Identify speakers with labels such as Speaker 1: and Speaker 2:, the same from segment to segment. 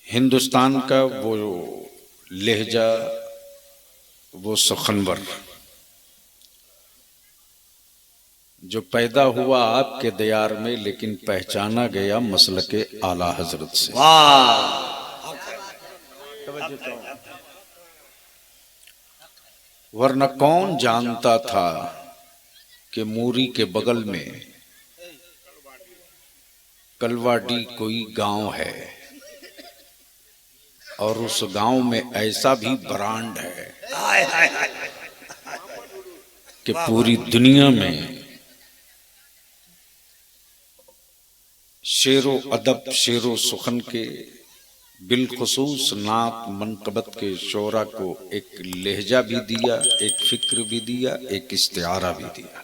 Speaker 1: हिंदुस्तान का वो लहजा, वो सुखनवर जो पैदा हुआ आपके दयार में, लेकिन पहचाना गया मसलके आला हजरत से। वरना कौन जानता था कि मूरी के बगल में कलवाडी कोई गांव है और उस गांव में ऐसा भी ब्रांड है कि पूरी दुनिया में शेरो अदब, शेरो सुखन के बिलखुसूस नात मनकबत के शोरा को एक लहजा भी दिया, एक फिक्र भी दिया, एक इस्तिआरा भी दिया।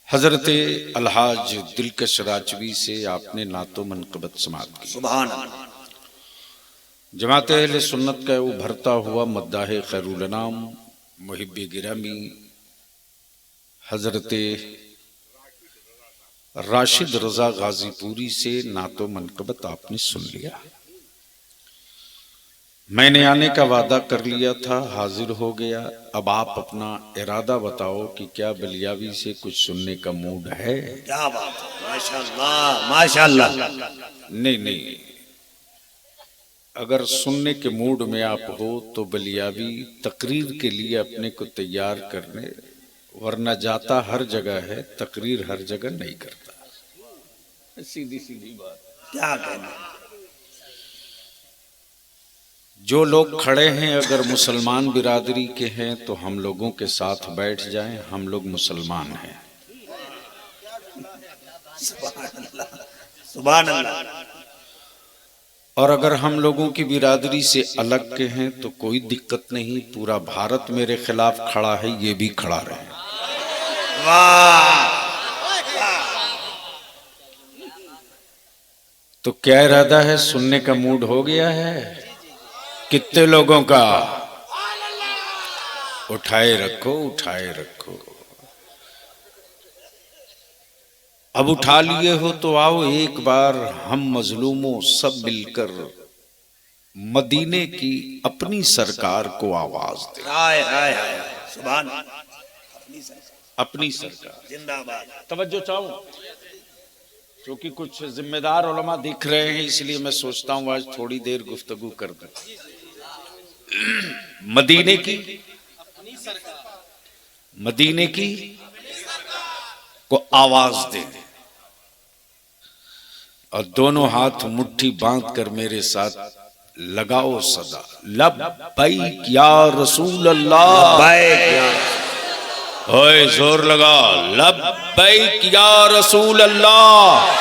Speaker 1: हजरत अलहाज दिलकश राजवी से आपने नातो मनकबत समात की।
Speaker 2: सुभान अल्लाह।
Speaker 1: जमात अहले सुन्नत का उभरता हुआ मद्दाह खैरुल अनाम मुहिब्बे गिरामी हजरत राशिद रजा गाजीपुरी से नातो मनकबत आपने सुन लिया। मैंने आने का वादा कर लिया था, हाजिर हो गया। अब आप अपना इरादा बताओ कि क्या बलियावी से कुछ सुनने का मूड है?
Speaker 2: क्या बात है, माशाअल्लाह माशाअल्लाह।
Speaker 1: नहीं, अगर सुनने के मूड में आप हो तो बलियावी तकरीर के लिए अपने को तैयार करने, वरना जाता हर जगह है, तकरीर हर जगह नहीं करता। सीधी सीधी बात।
Speaker 2: क्या कहना।
Speaker 1: जो लोग खड़े हैं अगर मुसलमान बिरादरी के हैं तो हम लोगों के साथ बैठ जाएं, हम लोग मुसलमान हैं।
Speaker 2: सुभान अल्लाह।
Speaker 1: और अगर हम लोगों की बिरादरी से अलग के हैं तो कोई दिक्कत नहीं, पूरा भारत मेरे खिलाफ खड़ा है, ये भी खड़ा रहे।
Speaker 2: वाह।
Speaker 1: तो क्या इरादा है? सुनने का मूड हो गया है? कितने लोगों का? उठाए रखो, उठाए रखो। अब उठा लिए हो तो आओ एक बार हम मजलूमों सब मिलकर मदीने की अपनी सरकार को आवाज दें।
Speaker 2: हाय हाय हाय। सुभान।
Speaker 1: अपनी सरकार
Speaker 2: जिंदाबाद।
Speaker 1: तवज्जो चाहूं क्योंकि कुछ जिम्मेदार उलमा दिख रहे हैं, इसलिए मैं सोचता हूं आज थोड़ी देर गुफ्तगू कर दें। मदीने की को आवाज दे और दोनों हाथ मुट्ठी बांध कर मेरे साथ लगाओ सदा, लब्बैक या रसूल अल्लाह। ओए जोर लगा, लब्बैक या रसूल अल्लाह,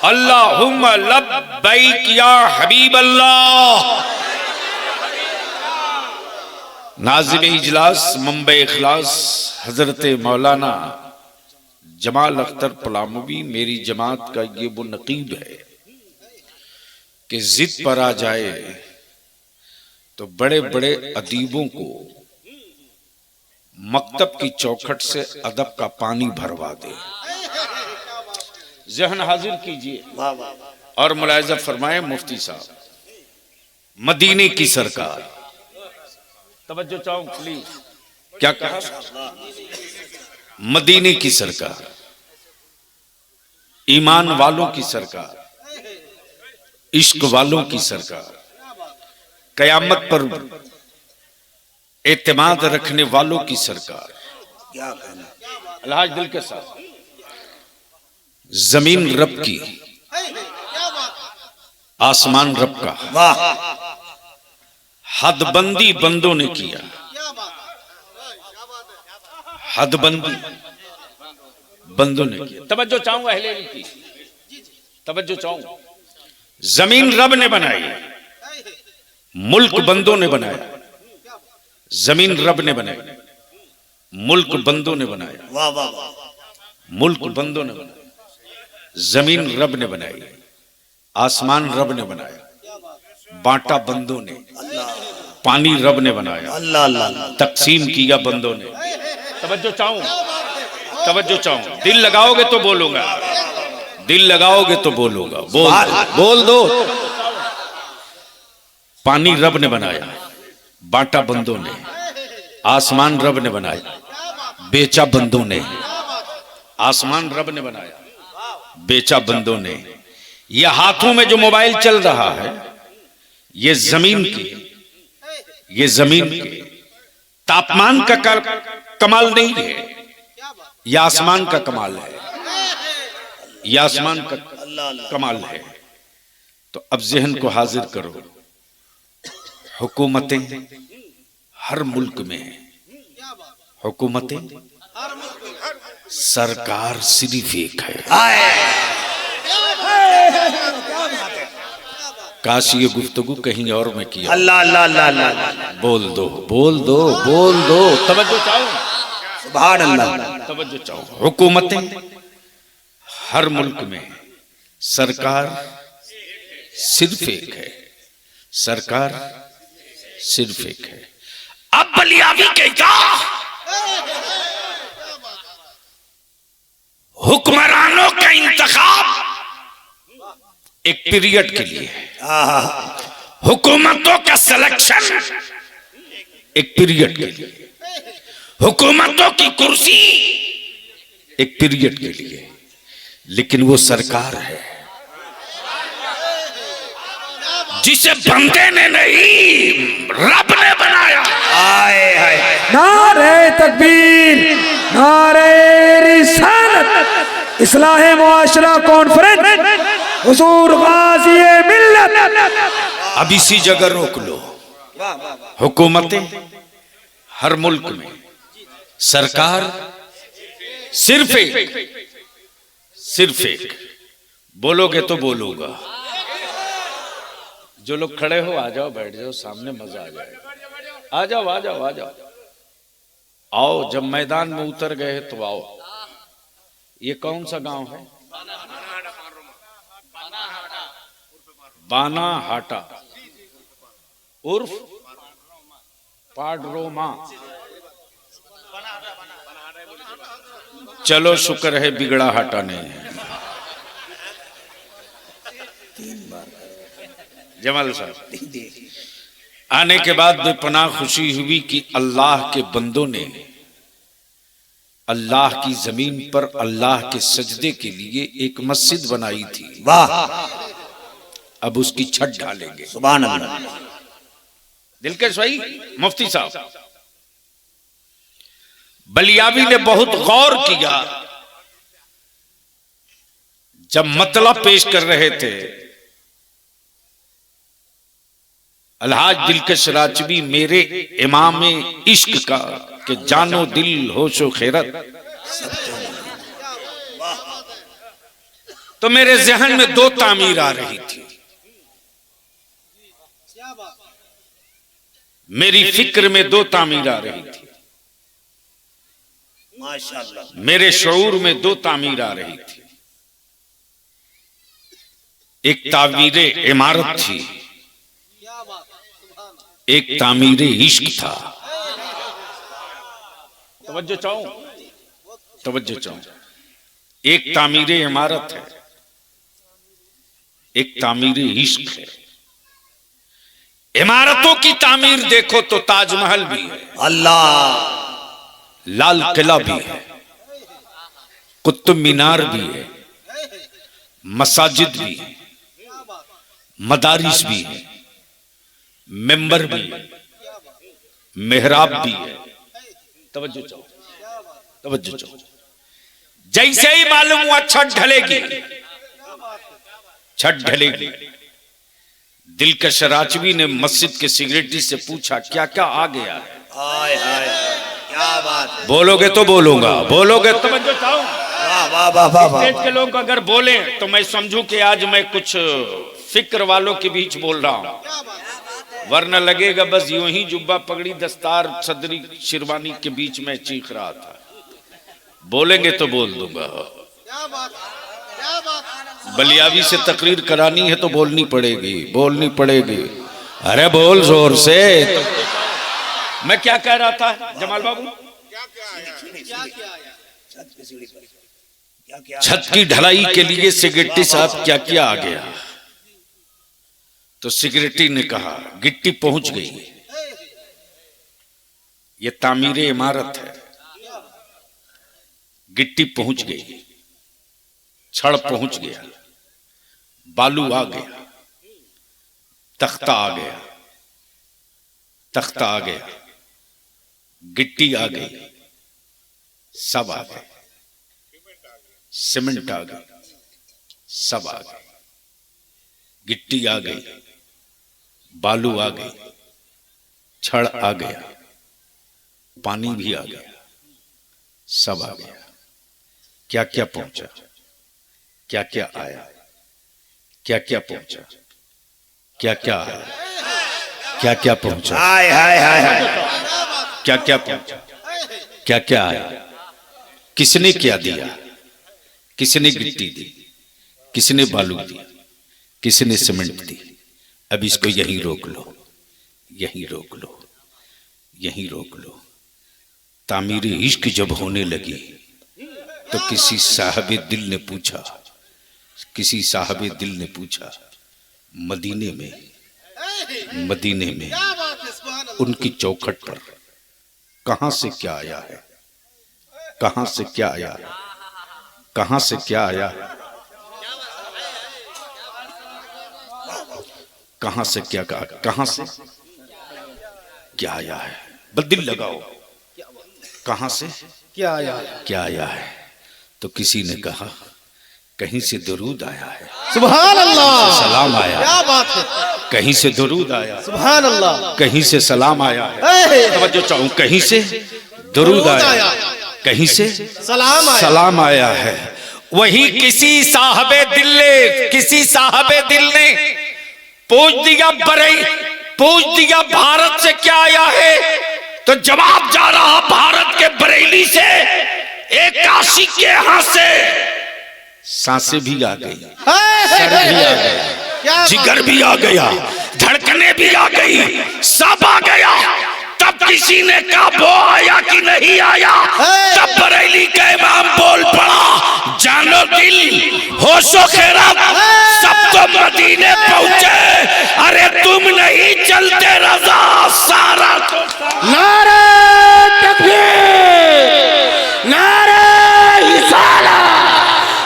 Speaker 1: अल्लाहुम्मा लब्बैक या हबीब अल्लाह। नाज़िम इजलास मंबे इखलास हजरत मौलाना जमाल अख्तर पलामवी मेरी जमात का ये वो नकीब है कि जिद पर आ जाए तो बड़े बड़े अदीबों को मकतब की चौखट से अदब का पानी भरवा दे। जहन हाजिर कीजिए और मुलाहिजा फरमाए मुफ्ती साहब, मदीने की सरकार। तवज्जो चाहूं प्लीज। क्या कहा? मदीने की सरकार, ईमान वालों की सरकार, इश्क वालों की सरकार, कयामत पर एतमाद रखने वालों की सरकार।
Speaker 2: क्या कहना।
Speaker 1: अलहाज दिल के साथ जमीन रब की, आसमान रब का।
Speaker 2: वाह।
Speaker 1: हदबंदी बंदों ने किया, हदबंदी बंदों ने किया। तवज्जो चाहूंगा अहले इल्म की, तवज्जो चाहूंगा। जमीन रब ने बनाई, मुल्क बंदों ने बनाया। जमीन रब ने बनाई, मुल्क बंदों ने बनाया।
Speaker 2: वाह वाह वाह।
Speaker 1: मुल्क बंदों ने बनाया, जमीन रब ने बनाई, आसमान रब ने बनाया, बांटा बंदों ने, पानी रब ने बनाया,
Speaker 2: अल्लाह अल्लाह।
Speaker 1: तकसीम किया बंदों ने। तवज्जो चाहूं, तवज्जो चाहूं, दिल लगाओगे तो बोलूंगा। दिल लगाओगे तो बोलूंगा। बोल दो। पानी रब ने बनाया, बांटा बंदों ने। आसमान रब ने बनाया, बेचा बंदों ने। आसमान रब ने बनाया, बेचा बंदों ने। यह हाथों में जो मोबाइल चल रहा है, ये जमीन के तापमान का कमाल नहीं है, यह आसमान का कमाल है। यह आसमान का कमाल है। तो अब जहन को हाजिर करो, हुकूमतें हर मुल्क में हैं, हुकूमतें, सरकार सिर्फ एक है। काश ये गुफ्तगू कहीं और में किया।
Speaker 2: अल्लाह अल्लाह अल्लाह अल्लाह।
Speaker 1: बोल दो। तवज्जो चाहो,
Speaker 2: सुभान अल्लाह।
Speaker 1: तवज्जो चाहो। हुकूमतें हर मुल्क में, सरकार सिर्फ एक है। सरकार सिर्फ एक है। अब बलियावी कहता हुक्मरानों का इंतखाब एक पीरियड के लिए है, हुकूमतों का सिलेक्शन एक पीरियड के लिए, हुकूमतों की कुर्सी एक पीरियड के लिए, लेकिन वो सरकार है जिसे बंदे ने नहीं, रब ने बनाया।
Speaker 2: आए हाय।
Speaker 3: नारे तकबीर, नारे रिसालत, इस्लाह मुआशरा कॉन्फ्रेंस, हुजूर गाज़ी मिल्लत।
Speaker 1: अब इसी जगह रोक लो। हुकूमतें हर मुल्क में, सरकार सिर्फ एक। बोलोगे तो बोलूंगा। जो लोग खड़े हो आ जाओ, बैठ जाओ, सामने मजा आ जाएगा। आ जाओ। आओ, जब मैदान में उतर गए तो आओ। ये कौन सा गांव है? बानाहाटा उर्फ पाडरोमा। चलो शुक्र है बिगड़ा हाटा नहीं है। जमाल साहब आने के बाद बेपनाह खुशी हुई कि अल्लाह के बंदों ने अल्लाह की जमीन पर अल्लाह के सजदे के लिए एक मस्जिद बनाई थी।
Speaker 2: वाह।
Speaker 1: अब उसकी छत ढालेंगे।
Speaker 2: सुभान अल्लाह।
Speaker 1: दिलकश भाई मुफ्ती साहब बलियावी ने बहुत गौर किया जब मतलब पेश कर रहे थे। अलहाज दिलकश राजवी मेरे इमाम इश्क का कि जानो दिल होशो खैरत, तो मेरे जहन में दो तामीर आ रही थी। मेरी फिक्र में दो तामीर आ रही थी,
Speaker 2: माशाअल्लाह।
Speaker 1: मेरे शऊर में दो तामीर आ रही थी। एक तामीर इमारत थी, एक तामीर इश्क था। तवज्जो चाहूं। एक तामीर इमारत है, एक तामीर इश्क है। इमारतों की तामीर देखो तो ताजमहल भी है,
Speaker 2: अल्लाह।
Speaker 1: लाल किला भी है, कुतुब मीनार भी है, मसाजिद भी है, मदारिस भी है, मेंबर भी है, मेहराब भी है। तवज्जो चाहो। जैसे ही मालूम हुआ छत ढलेगी, दिलकश राजवी ने मस्जिद के सिगरेटी से पूछा क्या क्या आ गया है।
Speaker 2: हाय हाय, क्या बात है।
Speaker 1: बोलोगे तो बोलूंगा। तवज्जो चाहो।
Speaker 2: वाह वाह वाह वाह।
Speaker 1: स्टेज के लोग अगर बोले तो मैं समझूं कि आज मैं कुछ फिक्र वालों के बीच बोल रहा हूं, वरना लगेगा बस यूं ही जुब्बा पगड़ी दस्तार सदरी शिरवानी के बीच में चीख रहा था। बोलेंगे तो बोल दूंगा। बलियावी से तकरीर करानी है तो बोलनी पड़ेगी। अरे बोल जोर से। मैं क्या कह रहा था जमाल बाबू? छत की ढलाई के लिए सेक्रेटरी साहब क्या क्या आ गया? तो सेक्रेटरी ने कहा गिट्टी पहुंच गई, ये तामीर इमारत है, गिट्टी पहुंच गई, छड़ पहुंच गया, बालू आ गया, तख्ता आ गया, तख्ता आ गया, गिट्टी आ गई, सब आ गए, सीमेंट आ गई, सब आ गए, गिट्टी आ गई, बालू आ गई, छड़ आ गया, पानी भी आ गया, सब आ गया। क्या क्या पहुंचा? क्या क्या आया? क्या क्या पहुंचा? क्या क्या आया? क्या क्या पहुंचा?
Speaker 2: हाय हाय हाय हाय।
Speaker 1: क्या क्या पहुंचा? क्या क्या आया? किसने क्या दिया? किसने गिट्टी दी? किसने बालू दिया? किसने सीमेंट दी? अब इसको यहीं रोक लो, यहीं रोक लो, यहीं रोक लो। तामीर इश्क जब होने लगी तो किसी साहबे दिल ने पूछा, किसी साहबे दिल ने पूछा, मदीने में उनकी चौखट पर कहां से क्या आया है? कहां से क्या आया है? कहां से क्या आया है? कहां से क्या कहा? कहां से क्या आया है? बस दिल लगाओ, कहां से
Speaker 4: क्या आया है?
Speaker 1: क्या आया है? तो किसी ने कहा कहीं से दरूद आया है,
Speaker 4: सुभान अल्लाह,
Speaker 1: सलाम आया,
Speaker 4: क्या बात है,
Speaker 1: कहीं से दरूद आया,
Speaker 4: सुभान अल्लाह,
Speaker 1: कहीं से सलाम आया है। तवज्जो चाहूं, कहीं से दरूद आया, कहीं से सलाम आया है। वही किसी साहबे दिल ने पूछ दिया पूछ दिया भारत से क्या आया है? तो जवाब जा रहा भारत के बरेली से, एक काशी के यहां से। सांसें भी आ गई, सर भी आ गया, जिगर भी आ गया, धड़कने भी आ गई, सब आ गया। तब किसी ने कहा वो आया कि नहीं आया? तब बरेली का इमाम बोल पड़ा, जानो दिल होशो खैरात सब तो मदीने पहुंचे, अरे तुम नहीं चलते रजा सारा तो।
Speaker 4: नारे तकबीर, नारे रिसाला,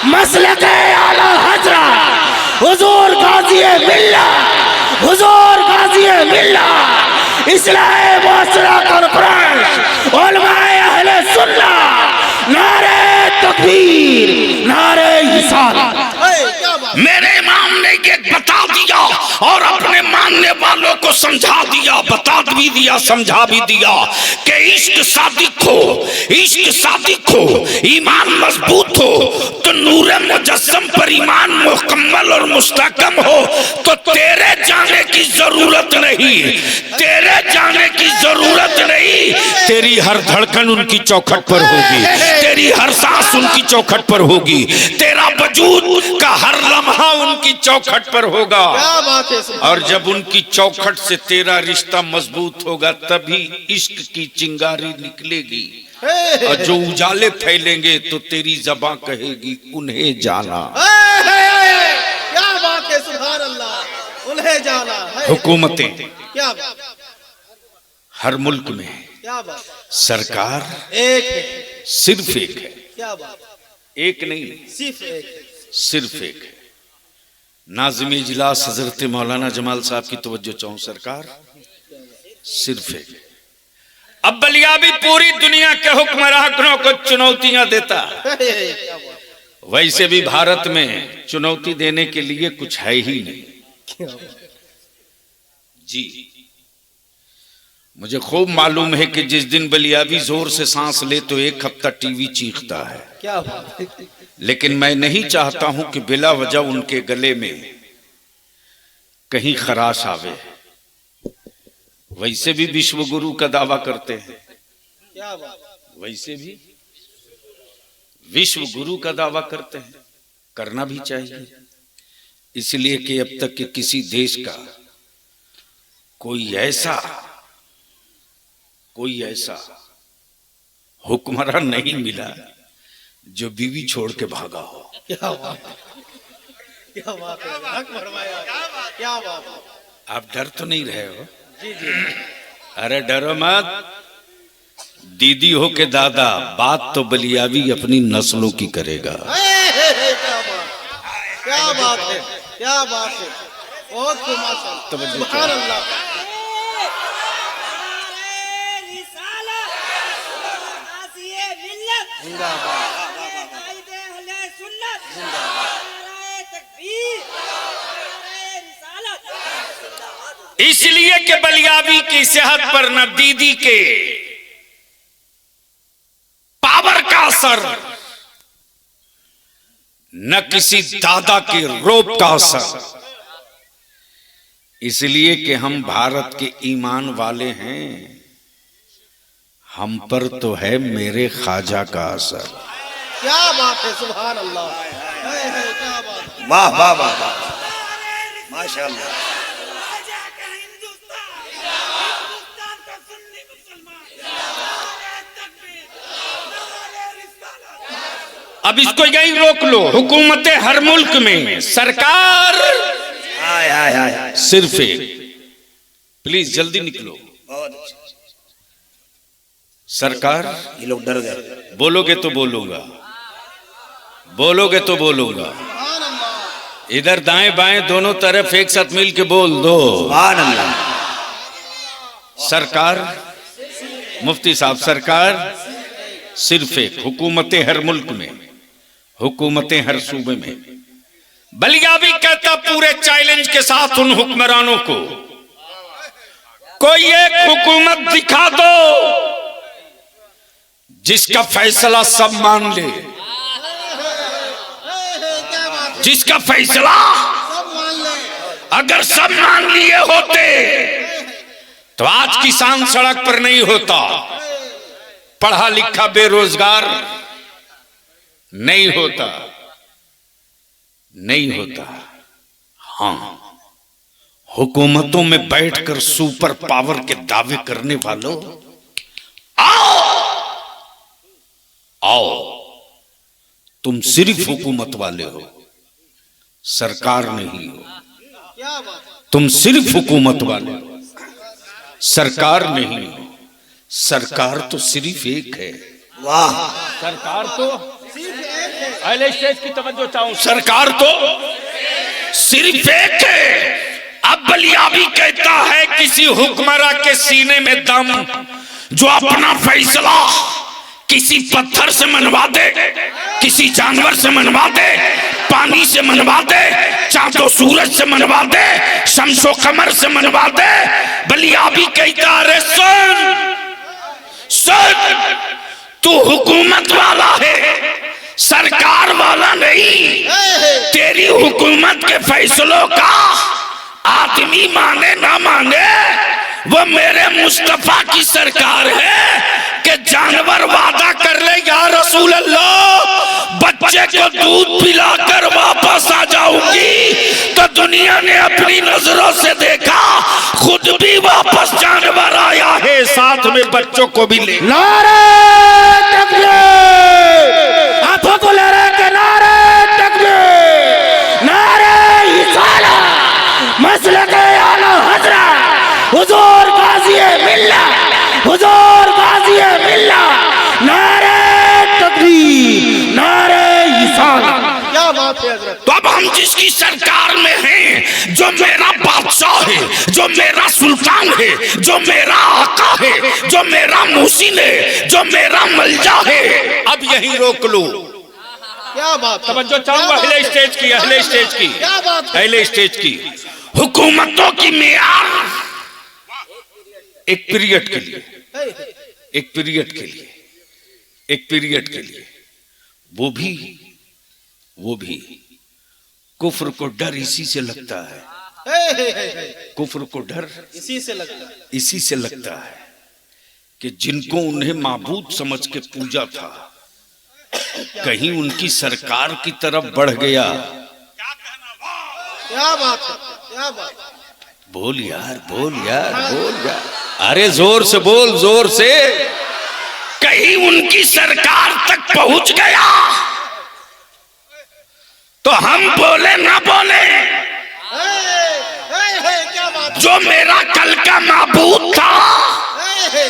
Speaker 4: मसलके आला हजरत हुजूर गाजी मिल्लत, हुजूर गाजी मिल्लत, इस्लाह मुआशरा कॉन्फ्रेंस, उलमाए अहले सुन्नत, नारे तकबीर, नारे रिसाला।
Speaker 1: मेरे इमाम ने ये बता दिया और अपने मानने वालों को समझा दिया, बता भी दिया, समझा भी दिया कि इश्क सादिक हो, ईमान मजबूत हो तो नूरे मुजस्सम पर ईमान मुकम्मल और मुस्तहकम हो तो तेरे जाने की जरूरत नहीं, तेरे जाने की जरूरत नहीं। तेरी हर धड़कन उनकी चौखट पर होगी, तेरी हर सांस उनकी चौखट पर होगी, तेरा वजूद का हर लम्हा उनकी चौखट पर होगा।
Speaker 4: क्या बात है?
Speaker 1: और जब उनकी चौखट से तेरा रिश्ता मजबूत होगा तभी इश्क की चिंगारी निकलेगी। और जो उजाले फैलेंगे तो तेरी ज़बां कहेगी उन्हें जाना।
Speaker 4: क्या बात है? सुभान अल्लाह, उन्हें जाना।
Speaker 1: हुकूमतें
Speaker 4: क्या बात,
Speaker 1: हर मुल्क में,
Speaker 4: क्या बात,
Speaker 1: सरकार
Speaker 4: एक है,
Speaker 1: सिर्फ एक है,
Speaker 4: क्या बात,
Speaker 1: एक नहीं,
Speaker 4: सिर्फ एक है।
Speaker 1: सिर्फ एक है। नाज़िम इजलास हजरत मौलाना जमाल साहब की तवज्जो चाहूं, सरकार सिर्फ एक है। अब बलिया भी पूरी दुनिया के हुक्मरानों को चुनौतियां देता,
Speaker 4: क्या बात,
Speaker 1: वैसे भी भारत में चुनौती देने के लिए कुछ है ही नहीं।
Speaker 4: क्या बात,
Speaker 1: जी, मुझे खूब मालूम है कि जिस दिन बलियाबी जोर से सांस ले तो एक हफ्ता टीवी चीखता है,
Speaker 4: क्या बात है?
Speaker 1: लेकिन मैं नहीं चाहता हूं कि बिला वजह उनके गले में कहीं खराश आवे। वैसे भी विश्व गुरु का दावा करते हैं,
Speaker 4: क्या बात,
Speaker 1: वैसे भी विश्व गुरु का दावा करते हैं, करना भी चाहिए, इसलिए कि अब तक के किसी देश का कोई ऐसा हुक्मरान नहीं मिला जो बीवी छोड़ के भागा हो।
Speaker 4: क्या बात है, क्या बात है, हक फरमाया, क्या बात है।
Speaker 1: आप डर तो नहीं रहे हो?
Speaker 4: जी जी
Speaker 1: अरे डरो मत, दीदी हो के दादा, बात तो बलियावी अपनी नस्लों की करेगा।
Speaker 4: क्या बात है, क्या बात है, बहुत खूब माशाअल्लाह, सुभान अल्लाह।
Speaker 1: इसलिए कि बलियावी की सेहत पर न दीदी के पावर का असर, न किसी दादा के रोब का असर। इसलिए कि हम भारत के ईमान वाले हैं, हम पर तो है मेरे ख्वाजा का असर।
Speaker 4: क्या बात है, सुभान अल्लाह, क्या बात है।
Speaker 2: वाह वाह वाह वाह, माशाअल्लाह।
Speaker 1: अब इसको यही रोक लो। हुकूमत हर मुल्क में सरकार
Speaker 2: हाय हाय हाय,
Speaker 1: सिर्फ एक, प्लीज जल्दी निकलो।
Speaker 2: बहुत अच्छा।
Speaker 1: सरकार,
Speaker 2: ये लोग डर गए।
Speaker 1: बोलोगे तो बोलूंगा, बोलोगे तो बोलूंगा। इधर दाएं बाएं दोनों तरफ एक साथ मिल के बोल दो,
Speaker 2: सुभान अल्लाह।
Speaker 1: सरकार, मुफ्ती साहब, सरकार सिर्फ एक, हुकूमतें हर मुल्क में, हुकूमतें हर सूबे में। बलियावी कहता पूरे चैलेंज के साथ उन हुक्मरानों को, कोई एक हुकूमत दिखा दो जिसका फैसला सब मान ले, जिसका फैसला
Speaker 4: सब मान ले।
Speaker 1: अगर सब मान लिए होते तो आज किसान सड़क पर नहीं होता, पढ़ा लिखा बेरोजगार नहीं होता, नहीं होता। हां, हुकूमतों में बैठकर सुपर पावर के दावे करने वालों, आओ आओ, तुम सिर्फ हुकूमत वाले हो, सरकार नहीं हो।
Speaker 4: क्या बात है,
Speaker 1: तुम सिर्फ हुकूमत वाले हो, सरकार नहीं हो। सरकार तो सिर्फ एक है।
Speaker 2: वाह,
Speaker 1: सरकार तो
Speaker 4: सिर्फ एक है।
Speaker 1: पहले स्टेज की तवज्जो चाहूं, सरकार तो सिर्फ एक है। अब बलियावी कहता है किसी हुक्मरान के सीने में दम, जो अपना फैसला किसी पत्थर से मनवा दे, किसी जानवर से मनवा दे, पानी से मनवा दे, चांदो सूरज से मनवा दे, शम्सो कमर से मनवा दे। बलियावी कहता रे सुन सुन, तू हुकूमत वाला है, सरकार वाला नहीं। तेरी हुकूमत के फैसलों का आदमी माने ना माने, वो मेरे मुस्तफा की सरकार है कि जानवर वादा कर ले या रसूल अल्लाह बच्चे को दूध पिलाकर वापस आ जाऊंगी, तो दुनिया ने अपनी नजरों से देखा, खुद भी वापस जानवर आया है, साथ में बच्चों को भी ले।
Speaker 3: नारे तकबीर, हाथों को लहरा के नारे तकबीर, नारे रिसालत, मसलक आला हज़रत हुजूर गाज़ी मिल्लत, हुजूर गाज़ी मिल्लत, नारे तकबीर, नारे रिसालत।
Speaker 4: क्या बात है हजरत।
Speaker 1: तो अब हम जिसकी सरकार में हैं, जो मेरा बादशाह है, जो मेरा सुल्तान है, जो मेरा आका है, जो मेरा मुहसिन है, जो मेरा मलजा है, अब यही रोक लो।
Speaker 4: क्या बात है,
Speaker 1: तवज्जो चाहूंगा अहले स्टेज की, अहले स्टेज की,
Speaker 4: क्या बात है।
Speaker 1: अहले स्टेज की। हुकूमतों की मियार एक पीरियड के लिए, एक पीरियड के लिए, एक पीरियड के लिए, वो भी कुफ्र को डर इसी से लगता है। कुफ्र को डर
Speaker 4: इसी से लगता है।
Speaker 1: इसी से लगता है कि जिनको उन्हें माबूद समझ के पूजा था, कहीं उनकी सरकार की तरफ बढ़ गया।
Speaker 4: क्या बात है, क्या बात है।
Speaker 1: बोल यार, बोल यार, बोल यार, अरे जोर से बोल, जोर से। कहीं उनकी सरकार तक पहुंच गया तो हम बोले ना बोले,
Speaker 4: क्या बात
Speaker 1: जो मेरा कल का माबूद था
Speaker 4: है?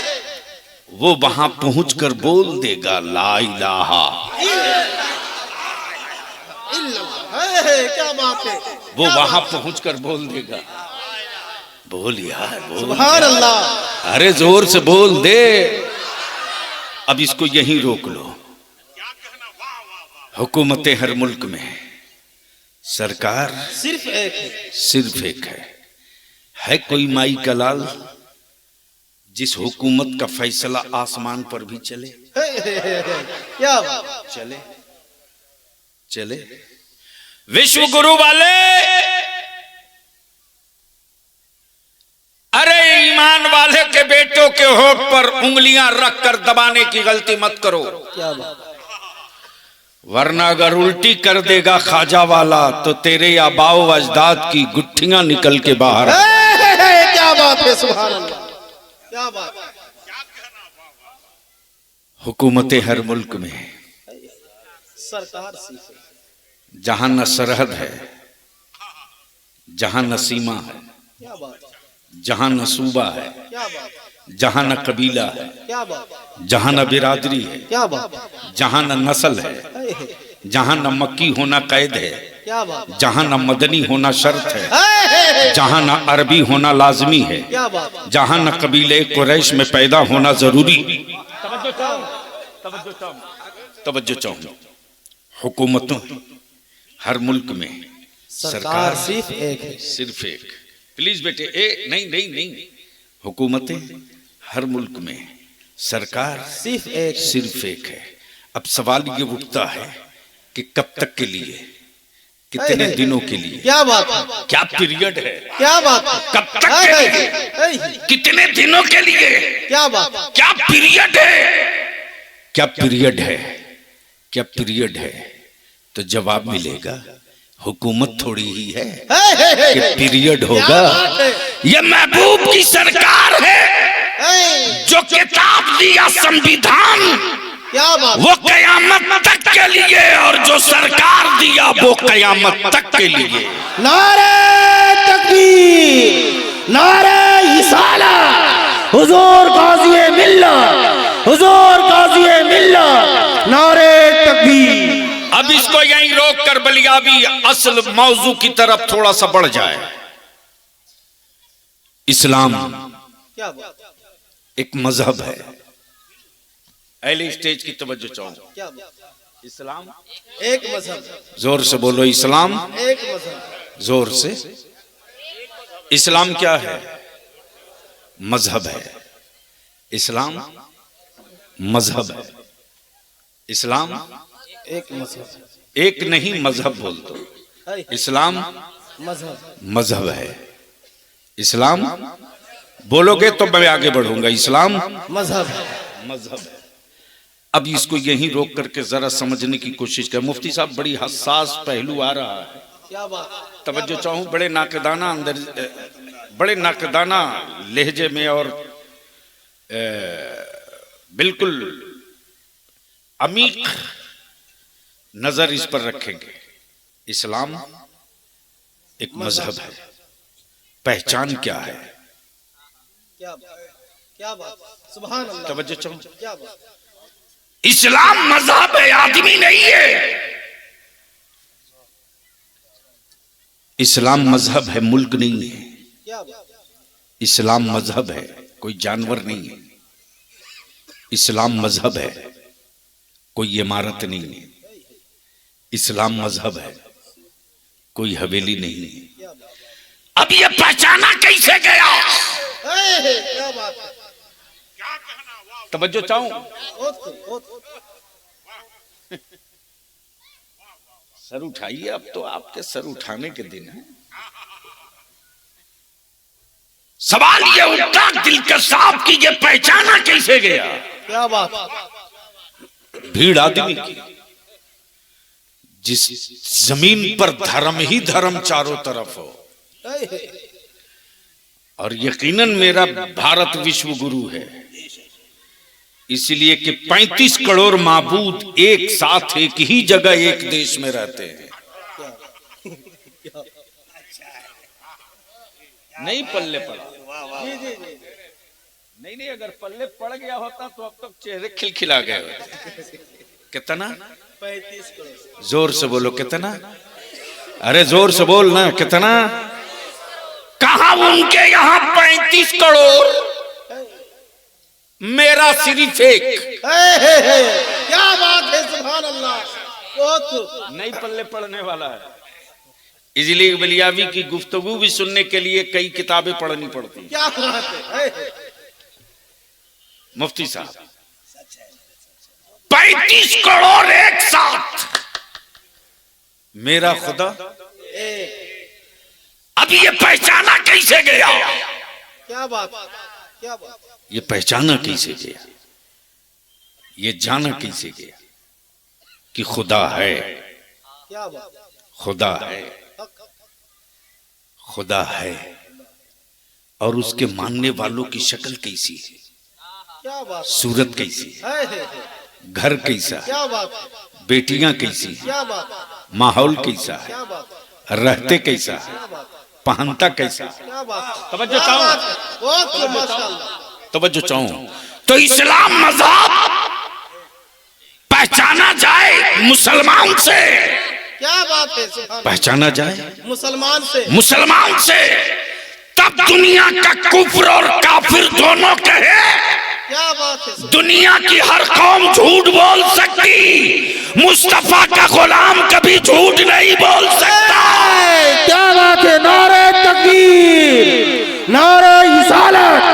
Speaker 1: वो वहां पहुंचकर बोल देगा ला इलाहा।
Speaker 4: क्या बात है?
Speaker 1: वो वहां पहुंचकर बोल देगा। बोल यार बोल।
Speaker 4: सुभान अल्लाह।
Speaker 1: अरे जोर से बोल दे। अब इसको यहीं रोक लो। हुकूमतें हर मुल्क में है, सरकार
Speaker 4: सिर्फ एक है।
Speaker 1: सिर्फ एक है कोई माई का लाल जिस हुकूमत का फैसला आसमान पर भी चले?
Speaker 4: क्या बात?
Speaker 1: चले चले। विश्व गुरु वाले, अरे ईमान वाले के बेटों के होठ पर उंगलियां रखकर दबाने की गलती मत करो,
Speaker 4: क्या बात?
Speaker 1: वरना अगर उल्टी कर देगा ख्वाजा वाला तो तेरे आबाओ अजदाद की गुत्थियां निकल के बाहर।
Speaker 4: क्या बात है? सुभान अल्लाह। क्या बात?
Speaker 1: हुकूमतें हर मुल्क में है,
Speaker 4: सरकार सिर्फ है।
Speaker 1: जहां न सरहद है, जहां न सीमा है,
Speaker 4: क्या बात?
Speaker 1: जहां न सूबा है,
Speaker 4: क्या बात?
Speaker 1: जहां न कबीला है,
Speaker 4: क्या बात?
Speaker 1: जहां न बिरादरी है,
Speaker 4: क्या बात?
Speaker 1: जहां न नस्ल है, जहां न मक्की होना कैद है,
Speaker 4: क्या बात?
Speaker 1: जहां न मदनी होना शर्त है, जहां न अरबी होना लाजमी है,
Speaker 4: क्या बात?
Speaker 1: जहां न कबीले कुरैश में पैदा होना जरूरी। तवज्जो चाहूं। हुकूमतों हर मुल्क में,
Speaker 4: सरकार सिर्फ एक है।
Speaker 1: सिर्फ एक। प्लीज बेटे, नहीं नहीं नहीं, हुकूमतें हर मुल्क में, सरकार
Speaker 4: सिर्फ एक है।
Speaker 1: सिर्फ एक है। अब सवाल ये उठता है कि कब तक के लिए, कितने दिनों के लिए,
Speaker 4: क्या बात है?
Speaker 1: क्या पीरियड है,
Speaker 4: क्या बात है?
Speaker 1: कब तक के लिए, कितने दिनों के लिए,
Speaker 4: क्या बात है?
Speaker 1: क्या पीरियड है, क्या पीरियड है, क्या पीरियड है? तो जवाब मिलेगा हुकूमत थोड़ी ही है कि पीरियड होगा। ये महबूब की सरकार है जो किताब दिया संविधान,
Speaker 4: क्या बात?
Speaker 1: वो कयामत तक के लिए, और जो सरकार दिया वो कयामत तक के लिए।
Speaker 3: नारे तकबीर, नारे रिसालत, हुजूर गाज़ी मिल्लत, हुजूर गाज़ी मिल्लत, नारे तकबीर।
Speaker 1: अब इसको यहीं रोक कर बलियाबी असल मौजू की तरफ थोड़ा सा बढ़ जाए। इस्लाम
Speaker 4: क्या बात?
Speaker 1: एक मजहब है। अहले स्टेज की तवज्जो चाहूं।
Speaker 4: क्या बात?
Speaker 1: इस्लाम
Speaker 4: एक मजहब।
Speaker 1: जोर से बोलो, इस्लाम।
Speaker 4: एक मजहब।
Speaker 1: जोर से। इस्लाम क्या है? मजहब है। इस्लाम मजहब है। इस्लाम
Speaker 4: एक मजहब।
Speaker 1: एक नहीं, मजहब बोल दो। इस्लाम
Speaker 4: मजहब।
Speaker 1: मजहब है। इस्लाम बोलोगे तो मैं आगे बढ़ूंगा। इस्लाम
Speaker 4: मजहब।
Speaker 1: मजहब है। अब इसको यहीं रोक करके जरा समझने की कोशिश कर। मुफ्ती साहब, बड़ी हसास पहलू आ रहा है,
Speaker 4: क्या बात?
Speaker 1: तवज्जो चाहूं। बड़े नाकदाना अंदर, बड़े नाकदाना लहजे में और बिल्कुल अमीक नजर इस पर रखेंगे। इस्लाम एक मजहब है। पहचान क्या है?
Speaker 4: क्या बात? क्या बात? सुभान अल्लाह।
Speaker 1: तवज्जो चाहूं।
Speaker 4: क्या बात?
Speaker 1: इस्लाम मजहब है, आदमी नहीं है। इस्लाम मजहब है, मुल्क नहीं है।
Speaker 4: क्या बात?
Speaker 1: इस्लाम मजहब है, कोई जानवर नहीं है। इस्लाम मजहब है, कोई इमारत नहीं है। इस्लाम मजहब है, कोई हवेली नहीं है। अब ये पहचाना कैसे गया?
Speaker 4: क्या बात है?
Speaker 1: तवज्जो चाहूं। सर उठाइए, अब तो आपके सर उठाने के दिन है। सवाल ये उठा दिल के साफ की ये पहचाना कैसे गया?
Speaker 4: क्या बात?
Speaker 1: भीड़ आदमी की, जिस जमीन पर धर्म ही धर्म चारों तरफ हो, और यकीनन मेरा भारत विश्व गुरु है। इसलिए कि 35 करोड़ माबूद एक साथ एक ही जगह एक देश में रहते हैं। नहीं पल्ले पड़ा। नहीं, अगर पल्ले पड़ गया होता तो अब तक चेहरे खिलखिला गए होते। कितना?
Speaker 4: 35 करोड़।
Speaker 1: जोर से बोलो कितना? अरे जोर से बोल ना, कितना? कहा उनके यहाँ 35 करोड़, मेरा सिर्फ एक।
Speaker 4: क्या बात है, सुभान अल्लाह। बहुत
Speaker 1: नहीं पल्ले पड़ने वाला है। इसलिए बलियावी की गुफ्तगू भी सुनने के लिए कई किताबें पढ़नी पड़ती हैं।
Speaker 4: क्या बात है।
Speaker 1: मुफ्ती साहब, 35 करोड़ एक साथ, मेरा खुदा। अब ये पहचाना कैसे गया?
Speaker 4: क्या बात, क्या बात।
Speaker 1: ये पहचाना कैसे गया? ये जाना कैसे गया कि खुदा है?
Speaker 4: क्या बात।
Speaker 1: खुदा है, खुदा है। और उसके मानने वालों की शक्ल कैसी है?
Speaker 4: क्या बात।
Speaker 1: सूरत कैसी है? घर कैसा है?
Speaker 4: क्या बात।
Speaker 1: बेटियां कैसी है?
Speaker 4: क्या बात।
Speaker 1: माहौल कैसा है?
Speaker 4: क्या बात।
Speaker 1: रहते कैसा है? पहनता कैसा है?
Speaker 4: क्या बात।
Speaker 1: तवज्जो चाहूं,
Speaker 4: बहुत माशाअल्लाह।
Speaker 1: तवज्जो चाहूं। तो इस्लाम मज़हब पहचाना जाए मुसलमान से।
Speaker 4: क्या बात है, सुभान।
Speaker 1: पहचाना जाए
Speaker 4: मुसलमान से।
Speaker 1: मुसलमान से, तब दुनिया का कुफ्र और काफिर दोनों कहे।
Speaker 4: क्या बात है।
Speaker 1: दुनिया की हर कौम झूठ बोल सकती, मुस्तफा का गुलाम कभी झूठ नहीं बोल सकता।
Speaker 3: क्या बात है। नारे तकबीर, नारे रिसालत,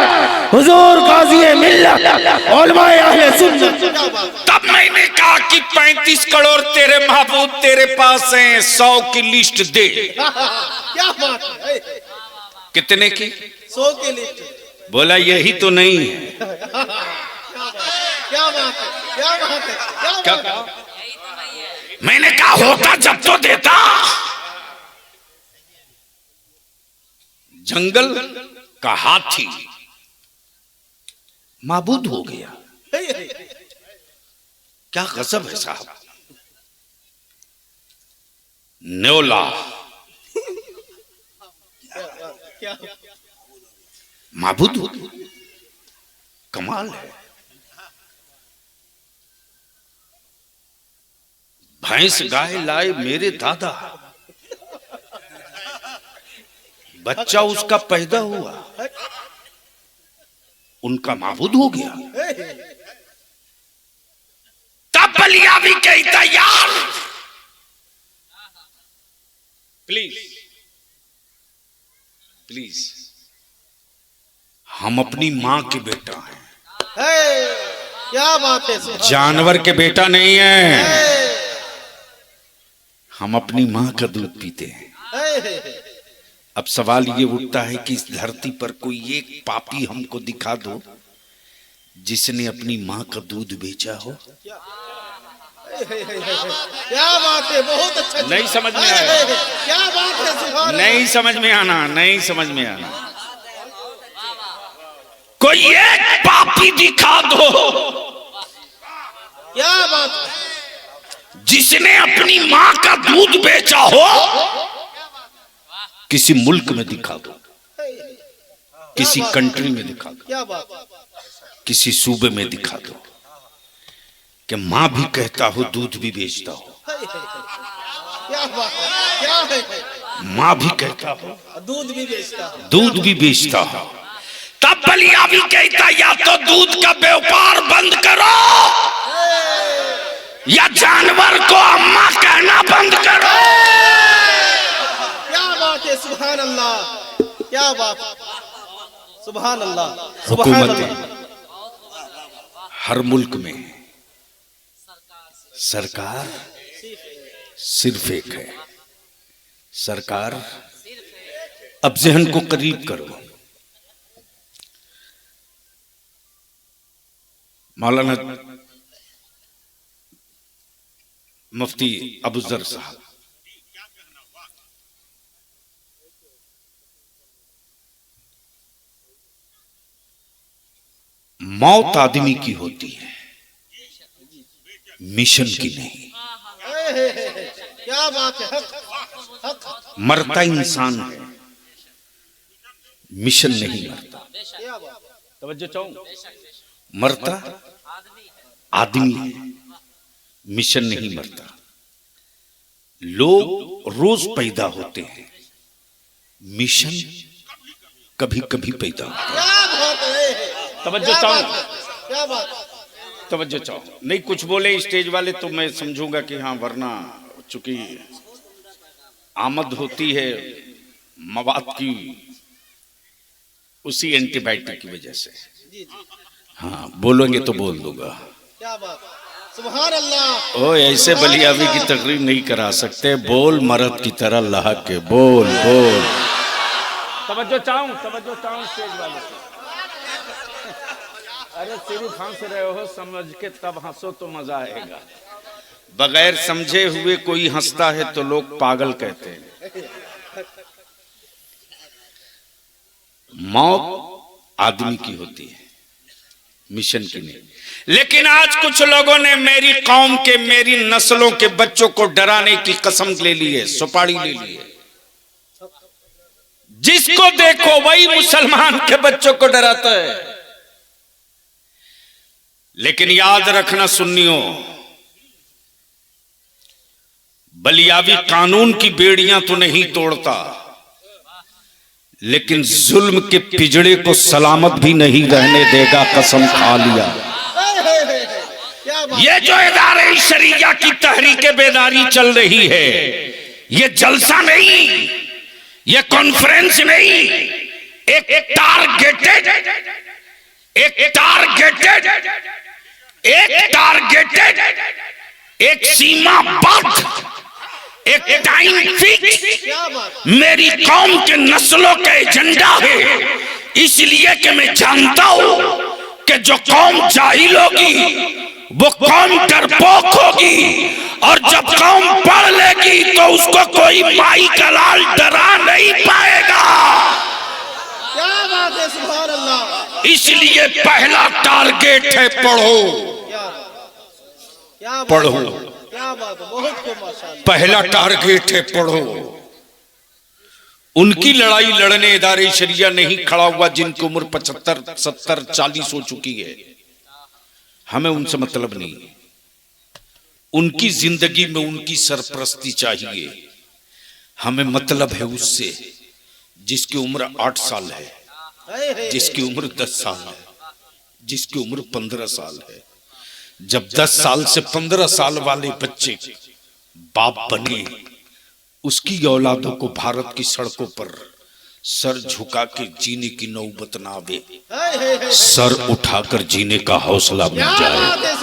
Speaker 3: हुजूर गाज़ी मिल्लत, उलमाए अहले सुन्नत।
Speaker 4: क्या बात।
Speaker 1: तब मैंने कहा कि 35 करोड़ तेरे महबूब तेरे पास हैं, 100 की लिस्ट दे।
Speaker 4: क्या बात है।
Speaker 1: कितने की?
Speaker 4: 100 की लिस्ट।
Speaker 1: बोला यही तो नहीं है।
Speaker 4: क्या बात है, क्या बात है, क्या
Speaker 1: क्या
Speaker 4: बात है।
Speaker 1: कहा? मैंने कहा होता जब तो देता। जंगल का हाथी माबूद हो गया। क्या गजब है साहब। न्योला
Speaker 4: क्या
Speaker 1: माबूद हो गया। कमाल है। भैंस गाय लाए मेरे दादा, बच्चा उसका पैदा हुआ, उनका माबूद हो गया। तब बलियावी कहता यार प्लीज प्लीज, हम अपनी मां के बेटा हैं,
Speaker 4: क्या बात है, सुभान।
Speaker 1: जानवर के बेटा नहीं है। हम अपनी मां का दूध पीते हैं। अब सवाल ये उठता है कि इस धरती पर कोई एक पापी हमको दिखा दो जिसने अपनी मां का दूध बेचा हो।
Speaker 4: क्या बात है, बहुत अच्छा।
Speaker 1: नहीं समझ में आया।
Speaker 4: क्या बात है, सुभान।
Speaker 1: नहीं समझ में आना, नहीं समझ में आना। कोई एक पापी दिखा दो
Speaker 4: क्या बात है।
Speaker 1: जिसने अपनी मां का दूध बेचा हो। किसी मुल्क में दिखा दो, किसी कंट्री में दिखा दो,
Speaker 4: क्या बात।
Speaker 1: किसी सूबे में दिखा दो कि मां भी कहता हो दूध भी बेचता हो।
Speaker 4: क्या बात है, क्या है।
Speaker 1: मां भी कहता हो
Speaker 4: दूध भी बेचता है।
Speaker 1: दूध भी बेचता हो। तब बलिया भी कहता या तो दूध का व्यापार बंद करो या जानवर को अम्मा कहना बंद करो।
Speaker 4: क्या बात है, सुभान अल्लाह। क्या बात, सुभान अल्लाह, सुभान
Speaker 1: हुकूमतें
Speaker 4: अल्लाह।
Speaker 1: हर मुल्क में, सरकार सिर्फ एक है। सरकार, अब जहन को करीब करो। मौलाना मुफ्ती अबू जर साहब, मौत आदमी की होती है, मिशन की नहीं।
Speaker 4: क्या बात है, हक हक।
Speaker 1: मरता इंसान है, मिशन नहीं मरता।
Speaker 4: क्या बात।
Speaker 1: तवज्जो चाहूं, मरता आदमी है, मिशन नहीं मरता। लोग रोज पैदा होते हैं, मिशन कभी कभी पैदा होता है।
Speaker 4: क्या बात है,
Speaker 1: तवज्जो
Speaker 4: क्या
Speaker 1: चाहूं,
Speaker 4: बात है, क्या बात।
Speaker 1: तवज्जो चाहो। नहीं कुछ बोले स्टेज वाले तो मैं समझूंगा कि हाँ, वरना चूंकि आमद होती है मवाद की उसी एंटीबायोटिक की वजह से।
Speaker 4: जी जी,
Speaker 1: हाँ, बोलोगे तो बोल दूंगा।
Speaker 4: क्या बात। सुभान अल्लाह।
Speaker 1: ओ ऐसे बलियावी की तकरीर नहीं करा सकते। बोल मर्द की तरह लहक के बोल बोल। तवज्जो चाहूं, तवज्जो चाहूं स्टेज वाले से। अरे सिर्फ हंस रहे हो, समझ के तब हंसो तो मजा आएगा। बगैर समझे हुए कोई हंसता है तो लोग पागल कहते हैं। मौत आदमी की होती है, मिशन की नहीं। लेकिन आज कुछ लोगों ने मेरी कौम के, मेरी नस्लों के बच्चों को डराने की कसम ले ली है, सुपारी ले ली है। जिसको देखो वही मुसलमान के बच्चों को डराता है। लेकिन याद रखना सुन्नियों, बलियावी कानून की बेड़ियां तो नहीं तोड़ता, लेकिन जुल्म के पिजड़े को सलामत भी नहीं रहने देगा, कसम खा लिया।
Speaker 4: क्या बात।
Speaker 1: ये जो इदारे शरिया की तहरीक बेदारी चल रही है, ये जलसा नहीं, ये कॉन्फ्रेंस नहीं, एक टारगेटेड एक सीमाबद्ध, एक टाइम फिक्स
Speaker 4: क्या बात।
Speaker 1: मेरी कौम के नस्लों का एजेंडा है। इसलिए कि मैं जानता हूं कि जो कौम जाहिल होगी वो कौम डरपोक होगी, और जब कौम पढ़ लेगी तो उसको कोई माई का लाल डरा नहीं पाएगा।
Speaker 4: क्या बात है, सुभान अल्लाह।
Speaker 1: इसलिए पहला टारगेट है पढ़ो,
Speaker 4: क्या बात।
Speaker 1: पढ़ो।
Speaker 4: क्या बात है, बहुत खूब माशाअल्लाह।
Speaker 1: पहला टारगेट है पढ़ो। उनकी लड़ाई लड़ने इदारे शरिया नहीं खड़ा हुआ जिनकी उम्र 75, 70, 40 हो चुकी है। हमें उनसे मतलब नहीं, उनकी जिंदगी में उनकी सरपरस्ती चाहिए। हमें मतलब है उससे जिसकी उम्र 8 साल है, जिसकी उम्र 10 साल है, जिसकी उम्र 15 साल है। जब 10 साल से 15 साल वाले बच्चे बाप बने, उसकी औलादों को भारत की सड़कों पर सर झुका के जीने की नौबत ना आवे, सर उठाकर जीने का हौसला मिल
Speaker 4: क्या
Speaker 1: जाए।
Speaker 4: बात है,